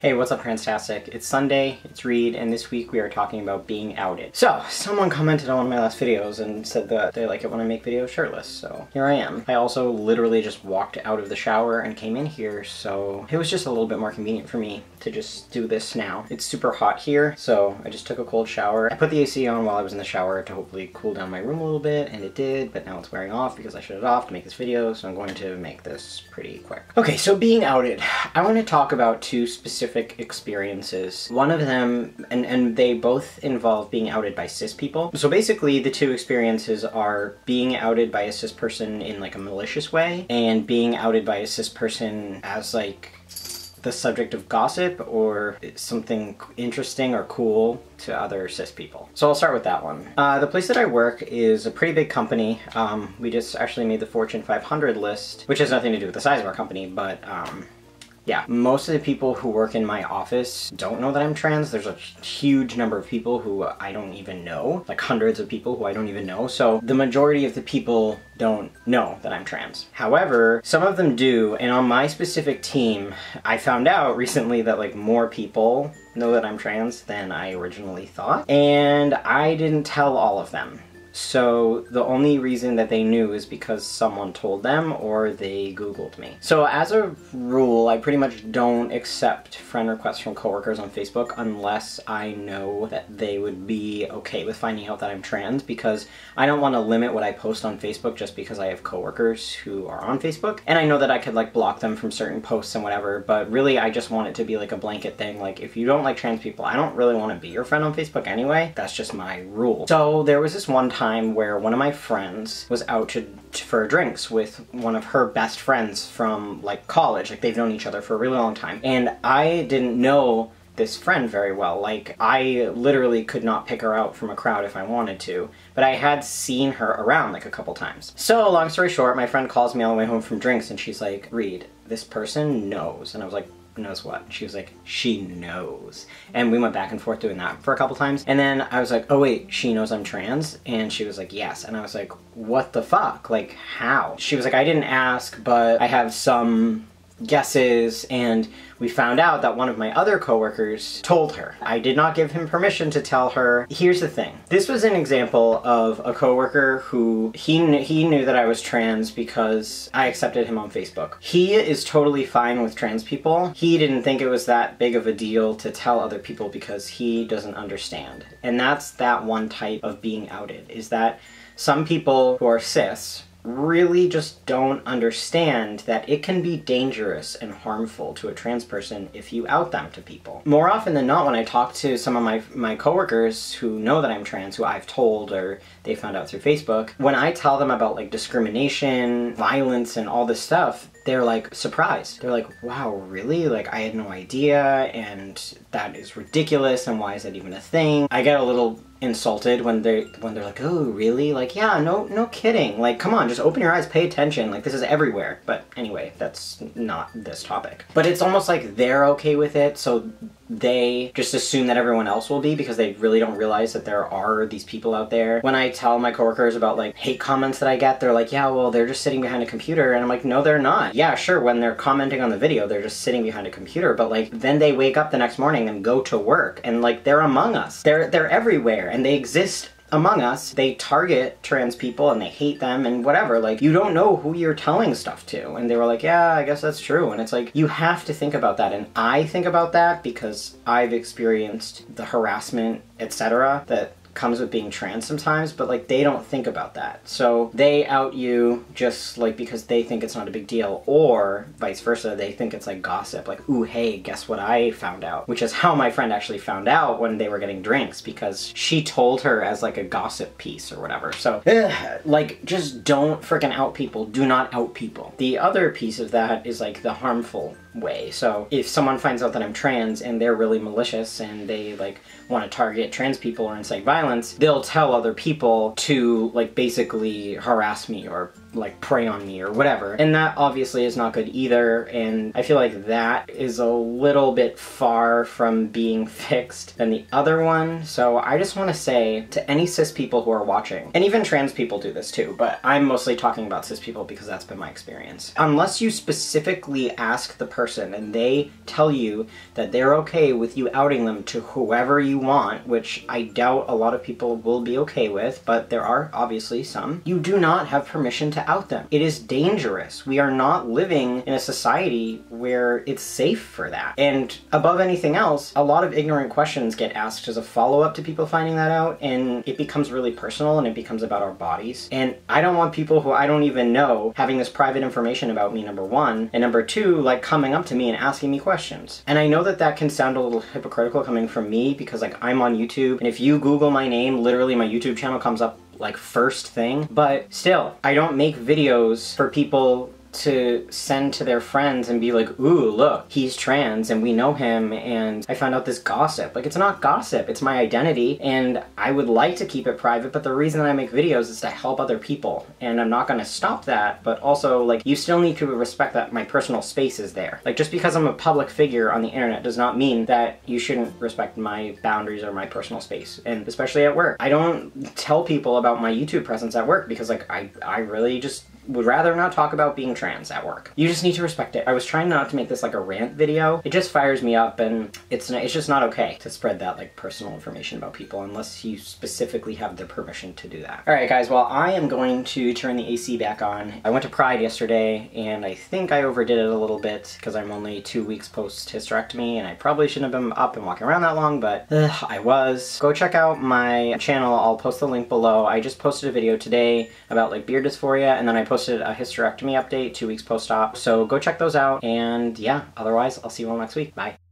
Hey, what's up, Transtastic? It's Sunday, it's Reed, and this week we are talking about being outed. So, someone commented on one of my last videos and said that they like it when I make videos shirtless, so here I am. I also literally just walked out of the shower and came in here, so it was just a little bit more convenient for me to just do this now. It's super hot here, so I just took a cold shower. I put the AC on while I was in the shower to hopefully cool down my room a little bit, and it did, but now it's wearing off because I shut it off to make this video, so I'm going to make this pretty quick. Okay, so being outed. I want to talk about two specific experiences. One of them, and they both involve being outed by cis people. So basically the two experiences are being outed by a cis person in like a malicious way, and being outed by a cis person as like the subject of gossip or something interesting or cool to other cis people. So I'll start with that one. The place that I work is a pretty big company. We just actually made the Fortune 500 list, which has nothing to do with the size of our company, but yeah, most of the people who work in my office don't know that I'm trans. There's a huge number of people who I don't even know, like hundreds of people who I don't even know. So the majority of the people don't know that I'm trans. However, some of them do, and on my specific team, I found out recently that like more people know that I'm trans than I originally thought, and I didn't tell all of them. So the only reason that they knew is because someone told them or they Googled me. So as a rule, I pretty much don't accept friend requests from coworkers on Facebook unless I know that they would be okay with finding out that I'm trans, because I don't want to limit what I post on Facebook just because I have coworkers who are on Facebook. And I know that I could like block them from certain posts and whatever, but really I just want it to be like a blanket thing. Like, if you don't like trans people, I don't really want to be your friend on Facebook anyway. That's just my rule. So there was this one time where one of my friends was out for drinks with one of her best friends from like college. Like, they've known each other for a really long time, and I didn't know this friend very well. Like, I literally could not pick her out from a crowd if I wanted to, but I had seen her around like a couple times. So long story short, my friend calls me on the way home from drinks and she's like, "Reed, this person knows." And I was like, "Knows what?" She was like, "She knows." And we went back and forth doing that for a couple times. And then I was like, "Oh wait, she knows I'm trans?" And she was like, "Yes." And I was like, "What the fuck? Like, how?" She was like, "I didn't ask, but I have some guesses, and we found out that one of my other coworkers told her. I did not give him permission to tell her." Here's the thing. This was an example of a coworker who he knew that I was trans because I accepted him on Facebook. He is totally fine with trans people. He didn't think it was that big of a deal to tell other people because he doesn't understand. And that's that one type of being outed, is that some people who are cis really just don't understand that it can be dangerous and harmful to a trans person if you out them to people. More often than not, when I talk to some of my coworkers who know that I'm trans, who I've told or they found out through Facebook, when I tell them about like discrimination, violence, and all this stuff, they're like surprised. They're like, "Wow, really? Like, I had no idea, and that is ridiculous, and why is that even a thing?" I get a little insulted when they're like, "Oh, really? Like, yeah, no kidding. Like, come on, just open your eyes, pay attention. Like, this is everywhere." But anyway, that's not this topic. But it's almost like they're okay with it, so they just assume that everyone else will be, because they really don't realize that there are these people out there. When I tell my coworkers about like hate comments that I get, they're like, "Yeah, well, they're just sitting behind a computer." And I'm like, "No, they're not. Yeah, sure, when they're commenting on the video, they're just sitting behind a computer, but like then they wake up the next morning and go to work, and like they're among us. They're everywhere, and they exist among us. They target trans people and they hate them and whatever. Like, you don't know who you're telling stuff to." And they were like, "Yeah, I guess that's true." And it's like, you have to think about that. And I think about that because I've experienced the harassment, etc., that comes with being trans sometimes, but like they don't think about that. So they out you just like because they think it's not a big deal, or vice versa, they think it's like gossip, like, "Ooh, hey, guess what I found out?" Which is how my friend actually found out when they were getting drinks, because she told her as like a gossip piece or whatever. So like, just don't freaking out people. Do not out people. The other piece of that is like the harmful way. So if someone finds out that I'm trans and they're really malicious and they like want to target trans people or incite violence, they'll tell other people to like basically harass me or like prey on me or whatever. And that obviously is not good either, and I feel like that is a little bit far from being fixed than the other one. So I just want to say to any cis people who are watching, and even trans people do this too, but I'm mostly talking about cis people because that's been my experience. Unless you specifically ask the person and they tell you that they're okay with you outing them to whoever you want, which I doubt a lot of people will be okay with, but there are obviously some, you do not have permission to out them. It is dangerous. We are not living in a society where it's safe for that. And above anything else, a lot of ignorant questions get asked as a follow-up to people finding that out, and it becomes really personal and it becomes about our bodies. And I don't want people who I don't even know having this private information about me, number one, and number two, like coming up to me and asking me questions. And I know that that can sound a little hypocritical coming from me because like I'm on YouTube, and if you Google my name, literally my YouTube channel comes up like first thing, but still, I don't make videos for people to send to their friends and be like, ooh, look, he's trans and we know him and I found out this gossip. Like, it's not gossip, it's my identity, and I would like to keep it private, but the reason I make videos is to help other people, and I'm not gonna stop that, but also, like, you still need to respect that my personal space is there. Like, just because I'm a public figure on the internet does not mean that you shouldn't respect my boundaries or my personal space, and especially at work. I don't tell people about my YouTube presence at work because, like, I really just would rather not talk about being trans at work. You just need to respect it. I was trying not to make this like a rant video. It just fires me up, and it's just not okay to spread that like personal information about people unless you specifically have the permission to do that. Alright guys, well I am going to turn the AC back on. I went to Pride yesterday and I think I overdid it a little bit because I'm only 2 weeks post hysterectomy and I probably shouldn't have been up and walking around that long, but I was. Go check out my channel. I'll post the link below. I just posted a video today about like beard dysphoria, and then I posted a hysterectomy update 2 weeks post-op, so go check those out, and yeah, otherwise I'll see you all next week. Bye.